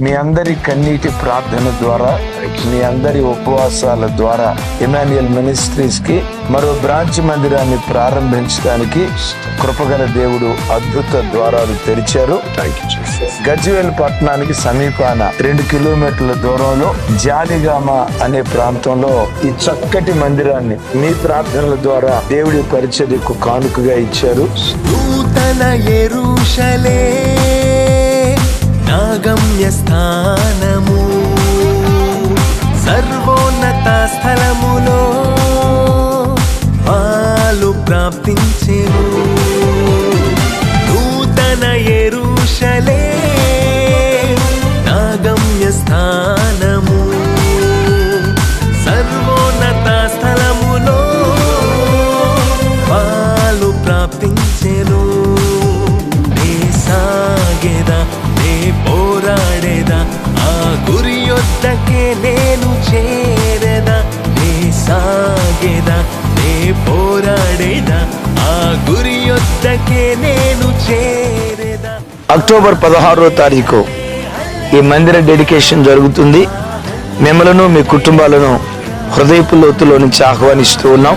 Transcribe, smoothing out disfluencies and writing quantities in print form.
మీ అందరి కన్నీటి ప్రార్థన ద్వారా, మీ అందరి ఉపవాసాల ద్వారా ఇమాన్యుయల్ మినిస్ట్రీస్ కి మరో బ్రాంచ్ మందిరాన్ని ప్రారంభించడానికి కృపగల దేవుడు అద్భుత ద్వారాలు తెరిచారు. గజ్వేల్ పట్టణానికి సమీపాన 2 కిలోమీటర్ల దూరంలో జాలిగామ అనే ప్రాంతంలో ఈ చక్కటి మందిరాన్ని మీ ప్రార్థనల ద్వారా దేవుడి పరిచర్యకు కానుకగా ఇచ్చారు. నూతన యెరూషలేము నా గమ్యస్థానము, సర్వోన్నత స్థలములో పాలు ప్రాప్తించెను. నూతన యెరూషలేము నా గమ్యస్థానము, సర్వోన్నత స్థలములో పాలు ప్రాప్తించెను. నే సాగెదా, నే పోరాడేదా, ఆ గురి యొద్దకే నేను చేరేదా. నే సాగేదా, నే పోరాడేదా, ఆ గురి యొద్దకే నేను చేరేదా. అక్టోబర్ 16వ తారీఖు ఈ మందిర డెడికేషన్ జరుగుతుంది. మిమ్మలను మీ కుటుంబాలను హృదయపు లోతులో నుంచి ఆహ్వానిస్తూ ఉన్నాం.